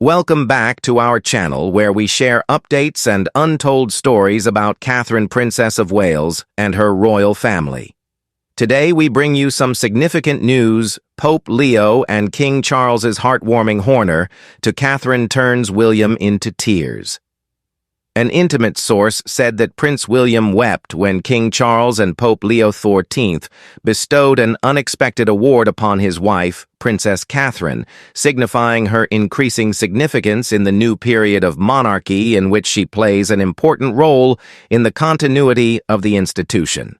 Welcome back to our channel where we share updates and untold stories about Catherine, Princess of Wales, and her royal family. Today we bring you some significant news. Pope Leo and King Charles's heartwarming horror to Catherine turns William into tears. An intimate source said that Prince William wept when King Charles and Pope Leo XIV bestowed an unexpected award upon his wife, Princess Catherine, signifying her increasing significance in the new period of monarchy in which she plays an important role in the continuity of the institution.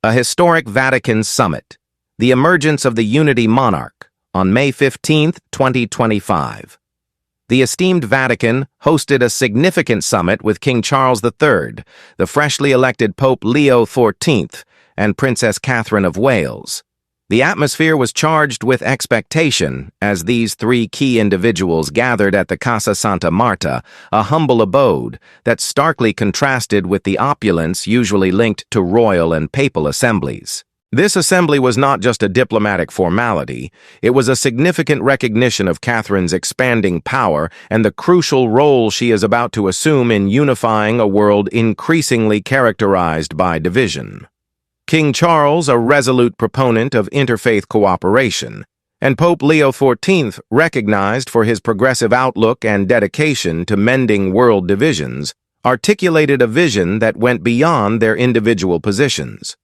A historic Vatican summit, the emergence of the Unity Monarch, on May 15, 2025. The esteemed Vatican hosted a significant summit with King Charles III, the freshly elected Pope Leo XIV, and Princess Catherine of Wales. The atmosphere was charged with expectation as these three key individuals gathered at the Casa Santa Marta, a humble abode that starkly contrasted with the opulence usually linked to royal and papal assemblies. This assembly was not just a diplomatic formality, it was a significant recognition of Catherine's expanding power and the crucial role she is about to assume in unifying a world increasingly characterized by division. King Charles, a resolute proponent of interfaith cooperation, and Pope Leo XIV, recognized for his progressive outlook and dedication to mending world divisions, articulated a vision that went beyond their individual positions.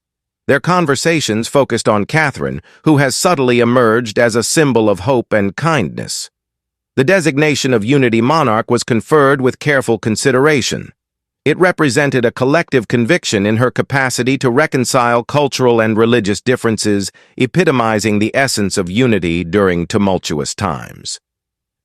Their conversations focused on Catherine, who has subtly emerged as a symbol of hope and kindness. The designation of Unity Monarch was conferred with careful consideration. It represented a collective conviction in her capacity to reconcile cultural and religious differences, epitomizing the essence of unity during tumultuous times.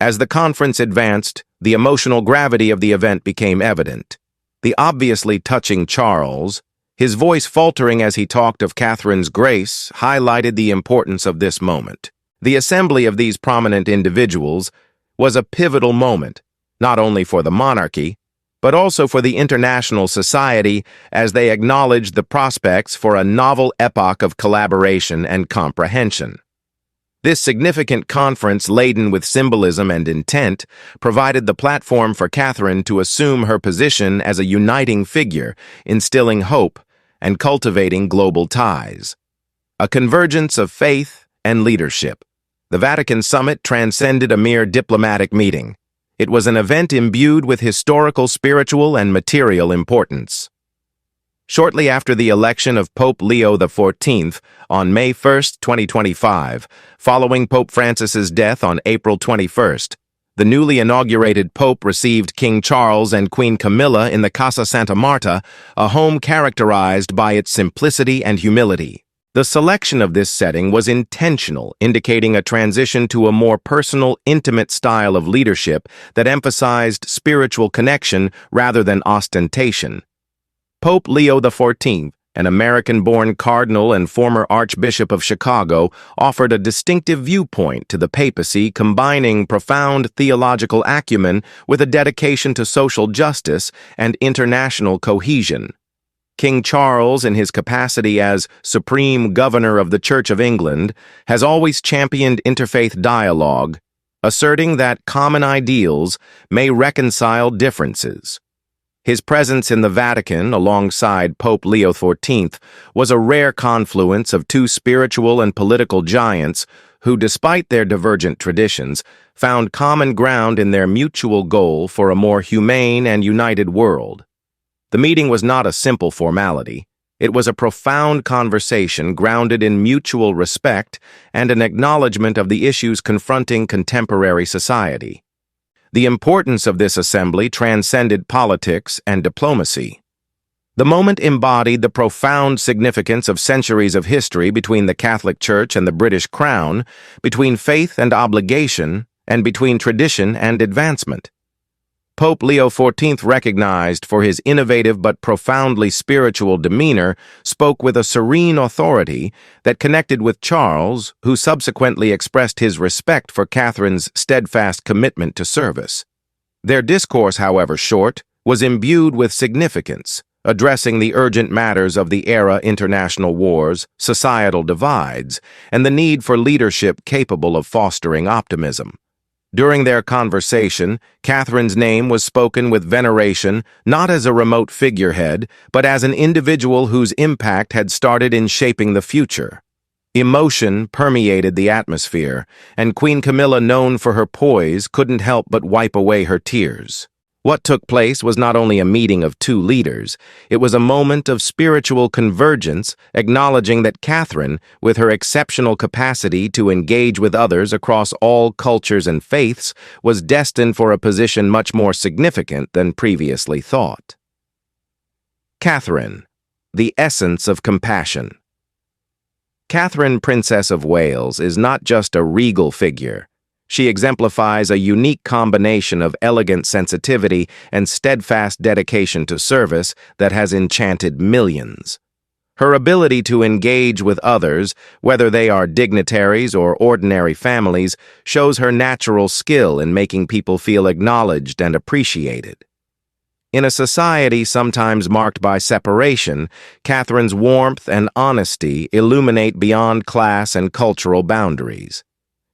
As the conference advanced, the emotional gravity of the event became evident. The obviously touching Charles, his voice faltering as he talked of Catherine's grace, highlighted the importance of this moment. The assembly of these prominent individuals was a pivotal moment, not only for the monarchy, but also for the international society as they acknowledged the prospects for a novel epoch of collaboration and comprehension. This significant conference, laden with symbolism and intent, provided the platform for Catherine to assume her position as a uniting figure, instilling hope and cultivating global ties. A convergence of faith and leadership. The Vatican summit transcended a mere diplomatic meeting. It was an event imbued with historical, spiritual, and material importance. Shortly after the election of Pope Leo XIV on May 1, 2025, following Pope Francis's death on April 21, the newly inaugurated Pope received King Charles and Queen Camilla in the Casa Santa Marta, a home characterized by its simplicity and humility. The selection of this setting was intentional, indicating a transition to a more personal, intimate style of leadership that emphasized spiritual connection rather than ostentation. Pope Leo XIV, an American-born cardinal and former Archbishop of Chicago, offered a distinctive viewpoint to the papacy, combining profound theological acumen with a dedication to social justice and international cohesion. King Charles, in his capacity as Supreme Governor of the Church of England, has always championed interfaith dialogue, asserting that common ideals may reconcile differences. His presence in the Vatican, alongside Pope Leo XIV, was a rare confluence of two spiritual and political giants who, despite their divergent traditions, found common ground in their mutual goal for a more humane and united world. The meeting was not a simple formality. It was a profound conversation grounded in mutual respect and an acknowledgement of the issues confronting contemporary society. The importance of this assembly transcended politics and diplomacy. The moment embodied the profound significance of centuries of history between the Catholic Church and the British Crown, between faith and obligation, and between tradition and advancement. Pope Leo XIV, recognized for his innovative but profoundly spiritual demeanor, spoke with a serene authority that connected with Charles, who subsequently expressed his respect for Catherine's steadfast commitment to service. Their discourse, however short, was imbued with significance, addressing the urgent matters of the era: international wars, societal divides, and the need for leadership capable of fostering optimism. During their conversation, Catherine's name was spoken with veneration, not as a remote figurehead, but as an individual whose impact had started in shaping the future. Emotion permeated the atmosphere, and Queen Camilla, known for her poise, couldn't help but wipe away her tears. What took place was not only a meeting of two leaders, it was a moment of spiritual convergence, acknowledging that Catherine, with her exceptional capacity to engage with others across all cultures and faiths, was destined for a position much more significant than previously thought. Catherine, the essence of compassion. Catherine, Princess of Wales, is not just a regal figure. She exemplifies a unique combination of elegant sensitivity and steadfast dedication to service that has enchanted millions. Her ability to engage with others, whether they are dignitaries or ordinary families, shows her natural skill in making people feel acknowledged and appreciated. In a society sometimes marked by separation, Catherine's warmth and honesty illuminate beyond class and cultural boundaries.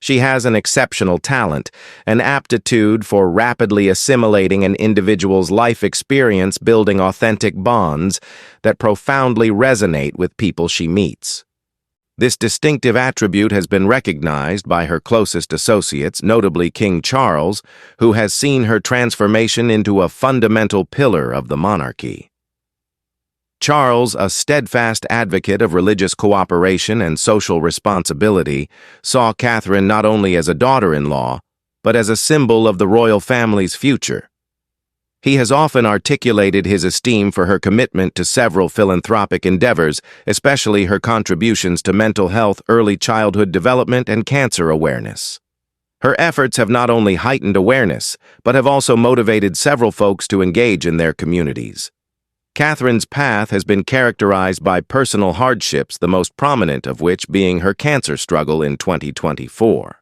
She has an exceptional talent, an aptitude for rapidly assimilating an individual's life experience, building authentic bonds that profoundly resonate with people she meets. This distinctive attribute has been recognized by her closest associates, notably King Charles, who has seen her transformation into a fundamental pillar of the monarchy. Charles, a steadfast advocate of religious cooperation and social responsibility, saw Catherine not only as a daughter-in-law, but as a symbol of the royal family's future. He has often articulated his esteem for her commitment to several philanthropic endeavors, especially her contributions to mental health, early childhood development, and cancer awareness. Her efforts have not only heightened awareness, but have also motivated several folks to engage in their communities. Catherine's path has been characterized by personal hardships, the most prominent of which being her cancer struggle in 2024.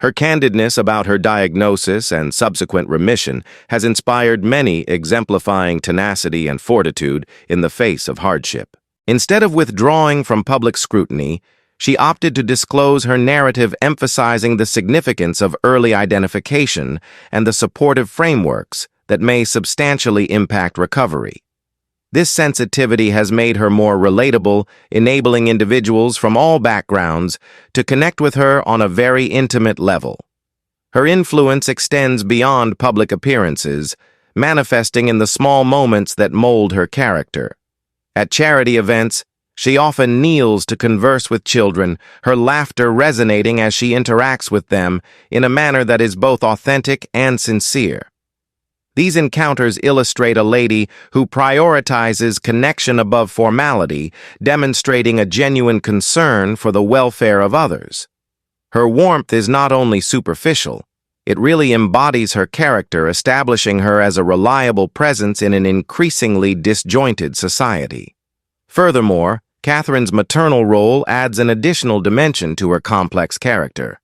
Her candidness about her diagnosis and subsequent remission has inspired many, exemplifying tenacity and fortitude in the face of hardship. Instead of withdrawing from public scrutiny, she opted to disclose her narrative, emphasizing the significance of early identification and the supportive frameworks that may substantially impact recovery. This sensitivity has made her more relatable, enabling individuals from all backgrounds to connect with her on a very intimate level. Her influence extends beyond public appearances, manifesting in the small moments that mold her character. At charity events, she often kneels to converse with children, her laughter resonating as she interacts with them in a manner that is both authentic and sincere. These encounters illustrate a lady who prioritizes connection above formality, demonstrating a genuine concern for the welfare of others. Her warmth is not only superficial, it really embodies her character, establishing her as a reliable presence in an increasingly disjointed society. Furthermore, Catherine's maternal role adds an additional dimension to her complex character.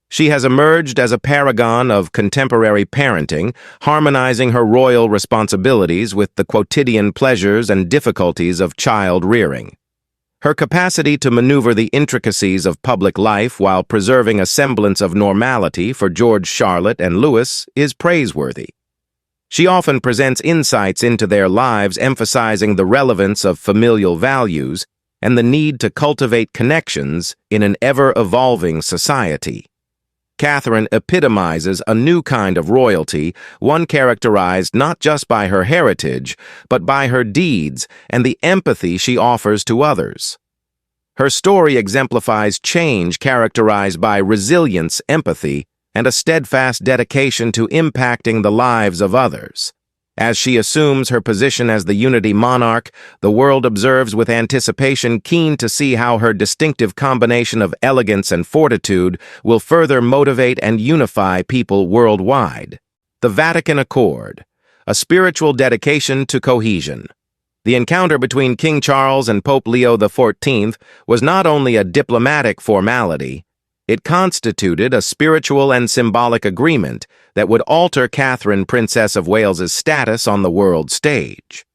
She has emerged as a paragon of contemporary parenting, harmonizing her royal responsibilities with the quotidian pleasures and difficulties of child rearing. Her capacity to maneuver the intricacies of public life while preserving a semblance of normality for George, Charlotte, and Louis is praiseworthy. She often presents insights into their lives, emphasizing the relevance of familial values and the need to cultivate connections in an ever-evolving society. Catherine epitomizes a new kind of royalty, one characterized not just by her heritage, but by her deeds and the empathy she offers to others. Her story exemplifies change characterized by resilience, empathy, and a steadfast dedication to impacting the lives of others. As she assumes her position as the Unity Monarch, the world observes with anticipation, keen to see how her distinctive combination of elegance and fortitude will further motivate and unify people worldwide. The Vatican Accord, a spiritual dedication to cohesion. The encounter between King Charles and Pope Leo XIV was not only a diplomatic formality, it constituted a spiritual and symbolic agreement that would alter Catherine, Princess of Wales's status on the world stage.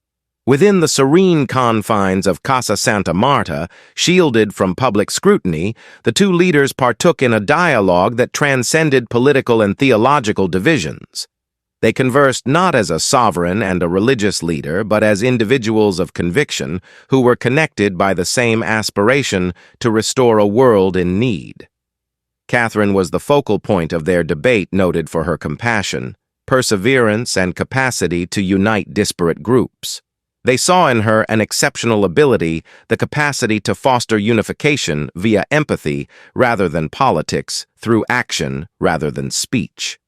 Within the serene confines of Casa Santa Marta, shielded from public scrutiny, the two leaders partook in a dialogue that transcended political and theological divisions. They conversed not as a sovereign and a religious leader, but as individuals of conviction who were connected by the same aspiration to restore a world in need. Catherine was the focal point of their debate, noted for her compassion, perseverance, and capacity to unite disparate groups. They saw in her an exceptional ability, the capacity to foster unification via empathy rather than politics, through action rather than speech.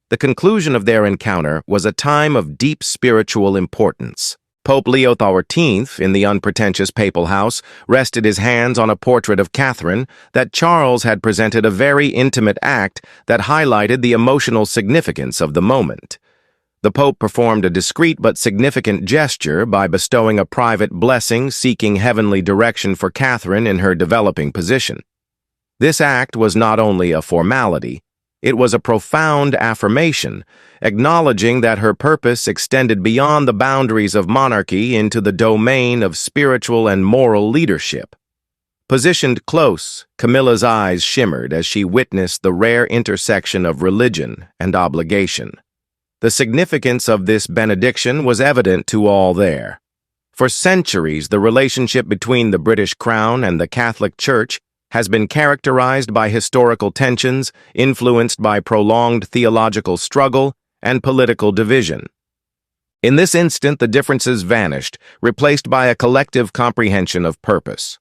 The conclusion of their encounter was a time of deep spiritual importance. Pope Leo XIV, in the unpretentious papal house, rested his hands on a portrait of Catherine that Charles had presented, a very intimate act that highlighted the emotional significance of the moment. The Pope performed a discreet but significant gesture by bestowing a private blessing seeking heavenly direction for Catherine in her developing position. This act was not only a formality, it was a profound affirmation, acknowledging that her purpose extended beyond the boundaries of monarchy into the domain of spiritual and moral leadership. Positioned close, Camilla's eyes shimmered as she witnessed the rare intersection of religion and obligation. The significance of this benediction was evident to all there. For centuries, the relationship between the British Crown and the Catholic Church has been characterized by historical tensions, influenced by prolonged theological struggle and political division. In this instant, the differences vanished, replaced by a collective comprehension of purpose.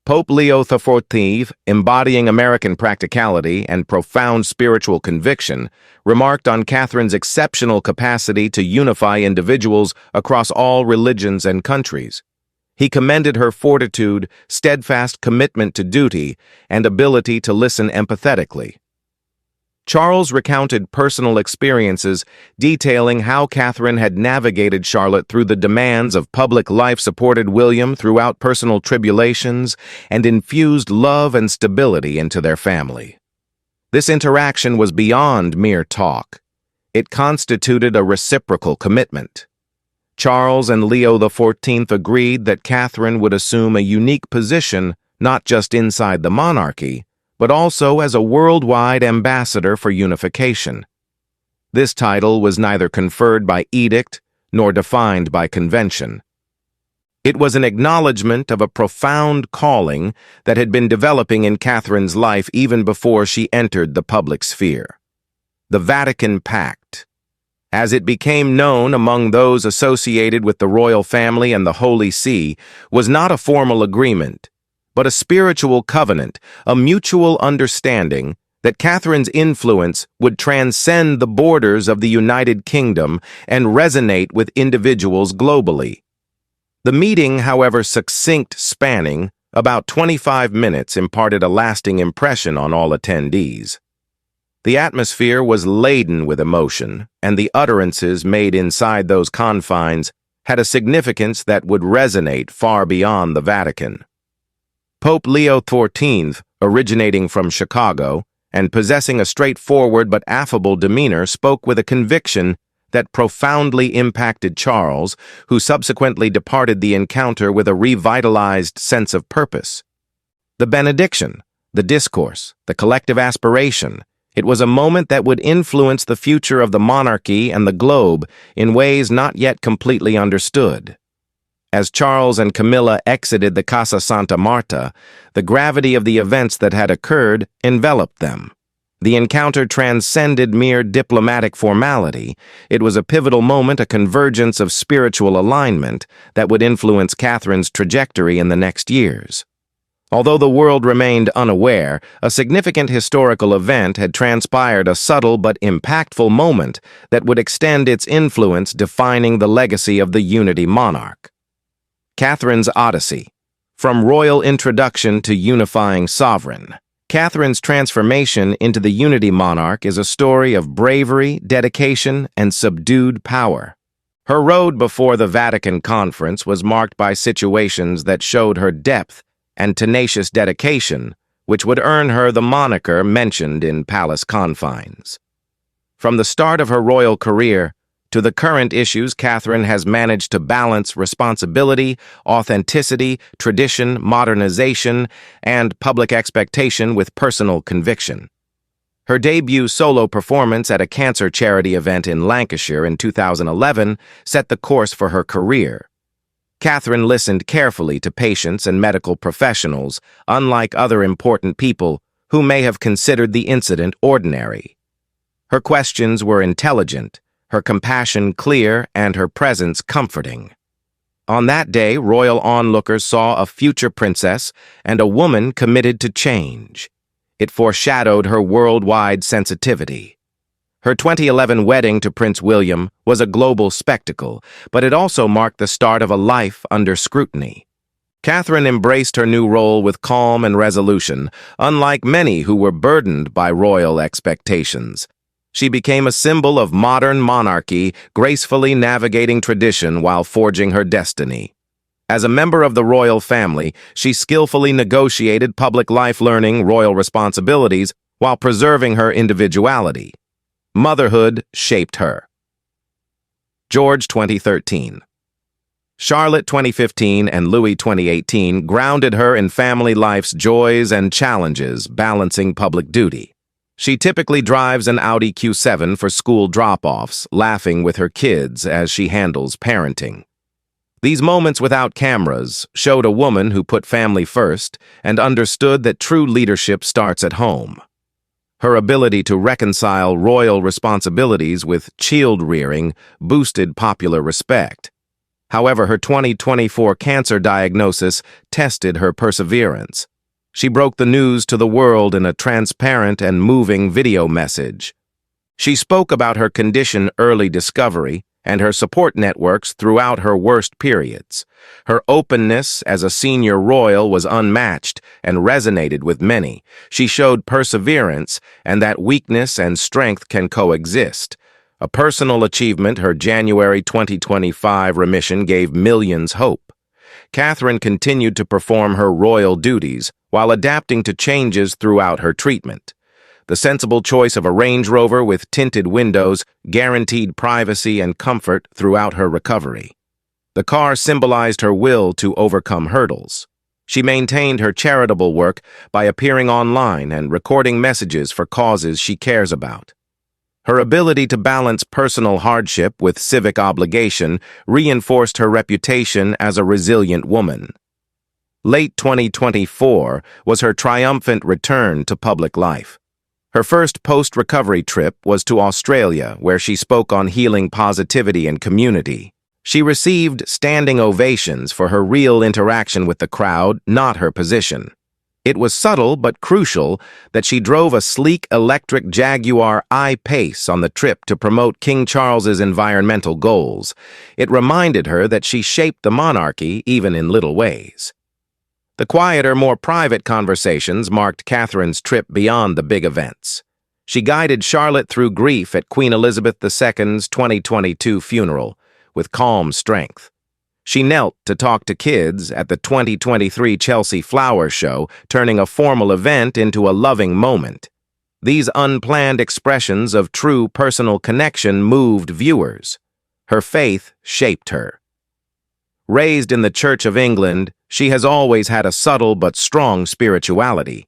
Pope Leo XIV, embodying American practicality and profound spiritual conviction, remarked on Catherine's exceptional capacity to unify individuals across all religions and countries. He commended her fortitude, steadfast commitment to duty, and ability to listen empathetically. Charles recounted personal experiences detailing how Catherine had navigated Charlotte through the demands of public life, supported William throughout personal tribulations, and infused love and stability into their family. This interaction was beyond mere talk. It constituted a reciprocal commitment. Charles and Leo XIV agreed that Catherine would assume a unique position not just inside the monarchy, but also as a worldwide ambassador for unification. This title was neither conferred by edict nor defined by convention. It was an acknowledgement of a profound calling that had been developing in Catherine's life even before she entered the public sphere. The Vatican Pact. As it became known among those associated with the royal family and the Holy See, was not a formal agreement, but a spiritual covenant, a mutual understanding that Catherine's influence would transcend the borders of the United Kingdom and resonate with individuals globally. The meeting, however succinct, spanning about 25 minutes, imparted a lasting impression on all attendees. The atmosphere was laden with emotion, and the utterances made inside those confines had a significance that would resonate far beyond the Vatican. Pope Leo XIV, originating from Chicago and possessing a straightforward but affable demeanor, spoke with a conviction that profoundly impacted Charles, who subsequently departed the encounter with a revitalized sense of purpose. The benediction, the discourse, the collective aspiration, it was a moment that would influence the future of the monarchy and the globe in ways not yet completely understood. As Charles and Camilla exited the Casa Santa Marta, the gravity of the events that had occurred enveloped them. The encounter transcended mere diplomatic formality. It was a pivotal moment, a convergence of spiritual alignment that would influence Catherine's trajectory in the next years. Although the world remained unaware, a significant historical event had transpired, a subtle but impactful moment that would extend its influence, defining the legacy of the unity monarch. Catherine's Odyssey. From royal introduction to unifying sovereign. Catherine's transformation into the unity monarch is a story of bravery, dedication, and subdued power. Her road before the Vatican Conference was marked by situations that showed her depth and tenacious dedication, which would earn her the moniker mentioned in palace confines. From the start of her royal career, To the current issues, Catherine has managed to balance responsibility, authenticity, tradition, modernization, and public expectation with personal conviction. Her debut solo performance at a cancer charity event in Lancashire in 2011 set the course for her career. Catherine listened carefully to patients and medical professionals, unlike other important people who may have considered the incident ordinary. Her questions were intelligent, her compassion clear, and her presence comforting. On that day, royal onlookers saw a future princess and a woman committed to change. It foreshadowed her worldwide sensitivity. Her 2011 wedding to Prince William was a global spectacle, but it also marked the start of a life under scrutiny. Catherine embraced her new role with calm and resolution, unlike many who were burdened by royal expectations. She became a symbol of modern monarchy, gracefully navigating tradition while forging her destiny. As a member of the royal family, she skillfully negotiated public life, learning royal responsibilities while preserving her individuality. Motherhood shaped her. George 2013. Charlotte 2015 and Louis 2018 grounded her in family life's joys and challenges, balancing public duty. She typically drives an Audi Q7 for school drop-offs, laughing with her kids as she handles parenting. These moments without cameras showed a woman who put family first and understood that true leadership starts at home. Her ability to reconcile royal responsibilities with child-rearing boosted popular respect. However, her 2024 cancer diagnosis tested her perseverance. She broke the news to the world in a transparent and moving video message. She spoke about her condition, early discovery, and her support networks throughout her worst periods. Her openness as a senior royal was unmatched and resonated with many. She showed perseverance and that weakness and strength can coexist. A personal achievement, her January 2025 remission gave millions hope. Catherine continued to perform her royal duties while adapting to changes throughout her treatment. The sensible choice of a Range Rover with tinted windows guaranteed privacy and comfort throughout her recovery. The car symbolized her will to overcome hurdles. She maintained her charitable work by appearing online and recording messages for causes she cares about. Her ability to balance personal hardship with civic obligation reinforced her reputation as a resilient woman. Late 2024 was her triumphant return to public life. Her first post-recovery trip was to Australia, where she spoke on healing positivity and community. She received standing ovations for her real interaction with the crowd, not her position. It was subtle but crucial that she drove a sleek electric Jaguar I-Pace on the trip to promote King Charles's environmental goals. It reminded her that she shaped the monarchy even in little ways. The quieter, more private conversations marked Catherine's trip beyond the big events. She guided Charlotte through grief at Queen Elizabeth II's 2022 funeral with calm strength. She knelt to talk to kids at the 2023 Chelsea Flower Show, turning a formal event into a loving moment. These unplanned expressions of true personal connection moved viewers. Her faith shaped her. Raised in the Church of England, she has always had a subtle but strong spirituality.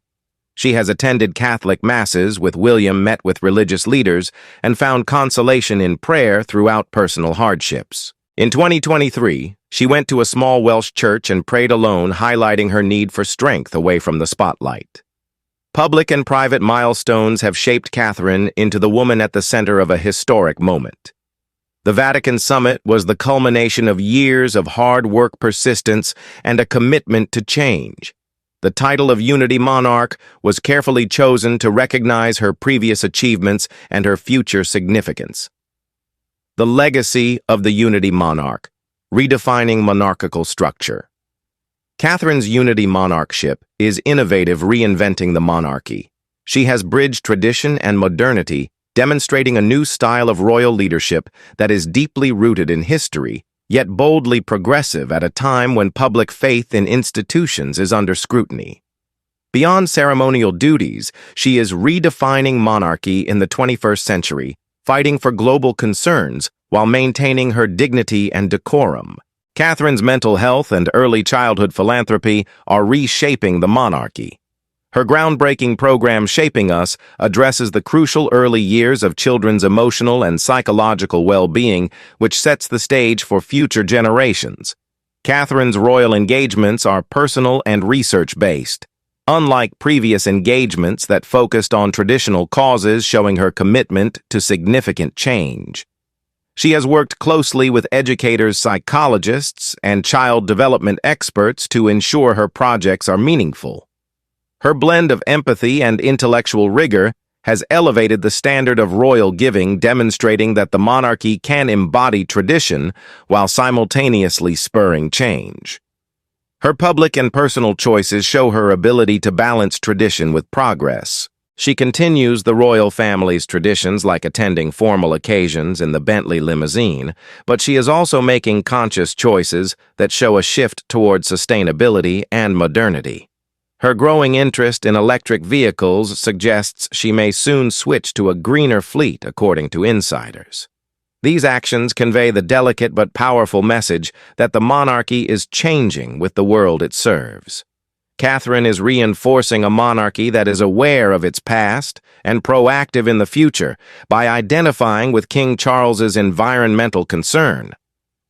She has attended Catholic masses with William, met with religious leaders, and found consolation in prayer throughout personal hardships. In 2023, she went to a small Welsh church and prayed alone, highlighting her need for strength away from the spotlight. Public and private milestones have shaped Catherine into the woman at the center of a historic moment. The Vatican summit was the culmination of years of hard work, persistence, and a commitment to change. The title of Unity Monarch was carefully chosen to recognize her previous achievements and her future significance. The legacy of the Unity Monarch, redefining monarchical structure. Catherine's Unity Monarchship is innovative, reinventing the monarchy. She has bridged tradition and modernity, demonstrating a new style of royal leadership that is deeply rooted in history, yet boldly progressive at a time when public faith in institutions is under scrutiny. Beyond ceremonial duties, she is redefining monarchy in the 21st century, fighting for global concerns while maintaining her dignity and decorum. Catherine's mental health and early childhood philanthropy are reshaping the monarchy. Her groundbreaking program Shaping Us addresses the crucial early years of children's emotional and psychological well-being, which sets the stage for future generations. Catherine's royal engagements are personal and research-based. Unlike previous engagements that focused on traditional causes, showing her commitment to significant change. She has worked closely with educators, psychologists, and child development experts to ensure her projects are meaningful. Her blend of empathy and intellectual rigor has elevated the standard of royal giving, demonstrating that the monarchy can embody tradition while simultaneously spurring change. Her public and personal choices show her ability to balance tradition with progress. She continues the royal family's traditions like attending formal occasions in the Bentley limousine, but she is also making conscious choices that show a shift toward sustainability and modernity. Her growing interest in electric vehicles suggests she may soon switch to a greener fleet, according to insiders. These actions convey the delicate but powerful message that the monarchy is changing with the world it serves. Catherine is reinforcing a monarchy that is aware of its past and proactive in the future by identifying with King Charles's environmental concern.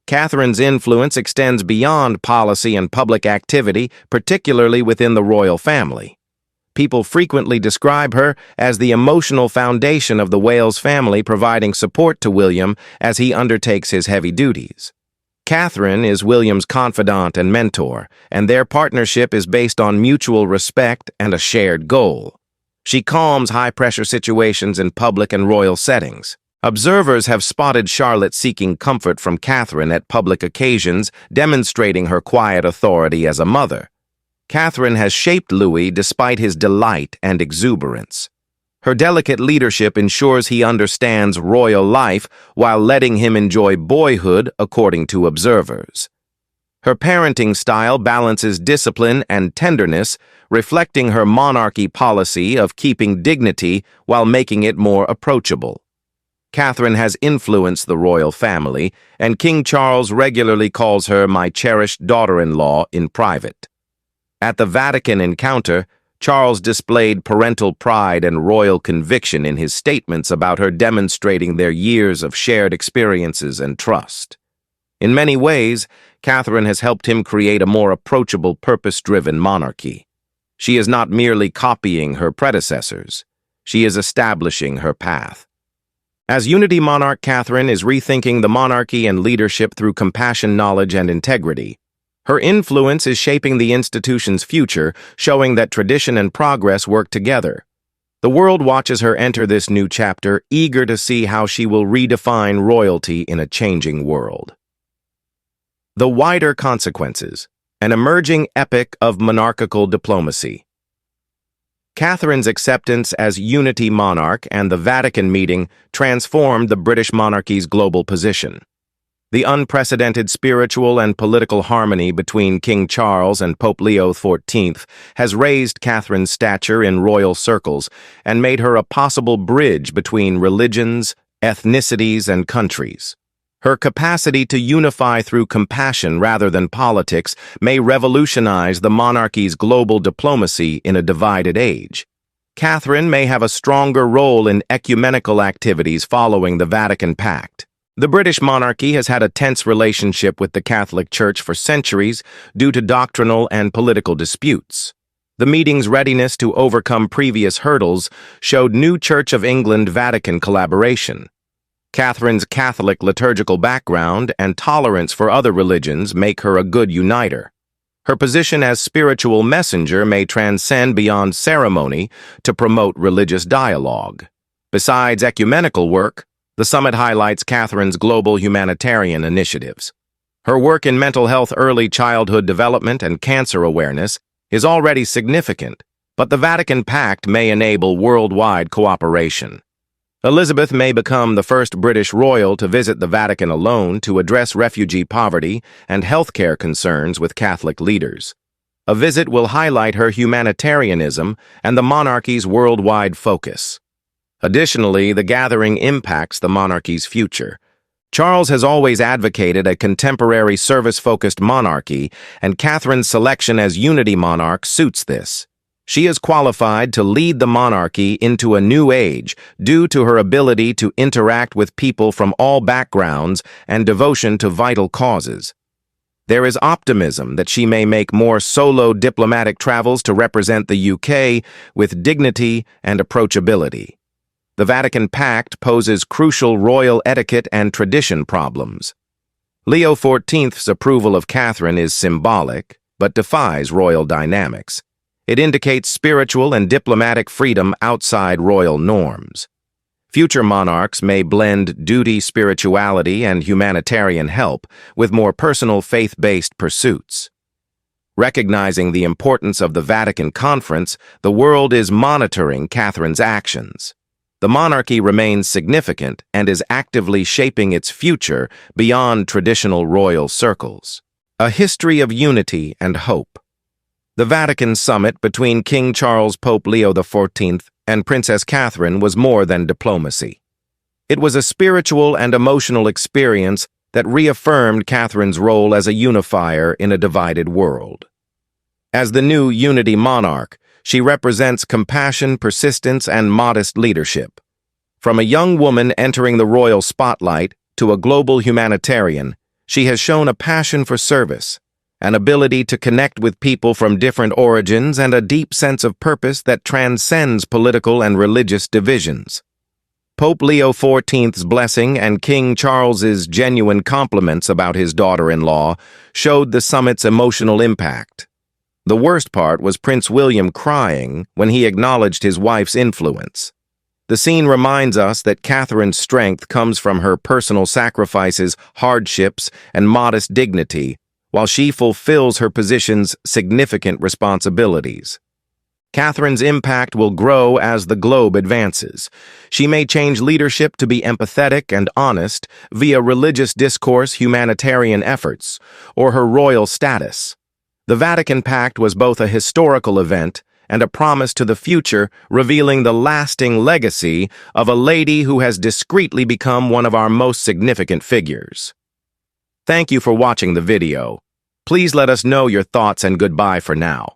Catherine's influence extends beyond policy and public activity, particularly within the royal family. People frequently describe her as the emotional foundation of the Wales family, providing support to William as he undertakes his heavy duties. Catherine is William's confidant and mentor, and their partnership is based on mutual respect and a shared goal. She calms high-pressure situations in public and royal settings. Observers have spotted Charlotte seeking comfort from Catherine at public occasions, demonstrating her quiet authority as a mother. Catherine has shaped Louis despite his delight and exuberance. Her delicate leadership ensures he understands royal life while letting him enjoy boyhood, according to observers. Her parenting style balances discipline and tenderness, reflecting her monarchy policy of keeping dignity while making it more approachable. Catherine has influenced the royal family, and King Charles regularly calls her my cherished daughter-in-law in private. At the Vatican encounter, Charles displayed parental pride and royal conviction in his statements about her, demonstrating their years of shared experiences and trust. In many ways, Catherine has helped him create a more approachable, purpose-driven monarchy. She is not merely copying her predecessors. She is establishing her path. As unity monarch, Catherine is rethinking the monarchy and leadership through compassion, knowledge, and integrity. Her influence is shaping the institution's future, showing that tradition and progress work together. The world watches her enter this new chapter, eager to see how she will redefine royalty in a changing world. The Wider Consequences, an emerging epic of monarchical diplomacy. Catherine's acceptance as unity monarch and the Vatican meeting transformed the British monarchy's global position. The unprecedented spiritual and political harmony between King Charles and Pope Leo XIV has raised Catherine's stature in royal circles and made her a possible bridge between religions, ethnicities, and countries. Her capacity to unify through compassion rather than politics may revolutionize the monarchy's global diplomacy in a divided age. Catherine may have a stronger role in ecumenical activities following the Vatican Pact. The British monarchy has had a tense relationship with the Catholic Church for centuries due to doctrinal and political disputes. The meeting's readiness to overcome previous hurdles showed new Church of England-Vatican collaboration. Catherine's Catholic liturgical background and tolerance for other religions make her a good uniter. Her position as spiritual messenger may transcend beyond ceremony to promote religious dialogue. Besides ecumenical work, the summit highlights Catherine's global humanitarian initiatives. Her work in mental health, early childhood development, and cancer awareness is already significant, but the Vatican Pact may enable worldwide cooperation. Elizabeth may become the first British royal to visit the Vatican alone to address refugee poverty and healthcare concerns with Catholic leaders. A visit will highlight her humanitarianism and the monarchy's worldwide focus. Additionally, the gathering impacts the monarchy's future. Charles has always advocated a contemporary service-focused monarchy, and Catherine's selection as unity monarch suits this. She is qualified to lead the monarchy into a new age due to her ability to interact with people from all backgrounds and devotion to vital causes. There is optimism that she may make more solo diplomatic travels to represent the UK with dignity and approachability. The Vatican Pact poses crucial royal etiquette and tradition problems. Leo XIV's approval of Catherine is symbolic, but defies royal dynamics. It indicates spiritual and diplomatic freedom outside royal norms. Future monarchs may blend duty, spirituality, and humanitarian help with more personal faith-based pursuits. Recognizing the importance of the Vatican Conference, the world is monitoring Catherine's actions. The monarchy remains significant and is actively shaping its future beyond traditional royal circles. A history of unity and hope. The Vatican summit between King Charles Pope Leo XIV and Princess Catherine was more than diplomacy. It was a spiritual and emotional experience that reaffirmed Catherine's role as a unifier in a divided world. As the new unity monarch, she represents compassion, persistence, and modest leadership. From a young woman entering the royal spotlight to a global humanitarian, she has shown a passion for service, an ability to connect with people from different origins, and a deep sense of purpose that transcends political and religious divisions. Pope Leo XIV's blessing and King Charles's genuine compliments about his daughter-in-law showed the summit's emotional impact. The worst part was Prince William crying when he acknowledged his wife's influence. The scene reminds us that Catherine's strength comes from her personal sacrifices, hardships, and modest dignity, while she fulfills her position's significant responsibilities. Catherine's impact will grow as the globe advances. She may change leadership to be empathetic and honest via religious discourse, humanitarian efforts, or her royal status. The Vatican Pact was both a historical event and a promise to the future, revealing the lasting legacy of a lady who has discreetly become one of our most significant figures. Thank you for watching the video. Please let us know your thoughts and goodbye for now.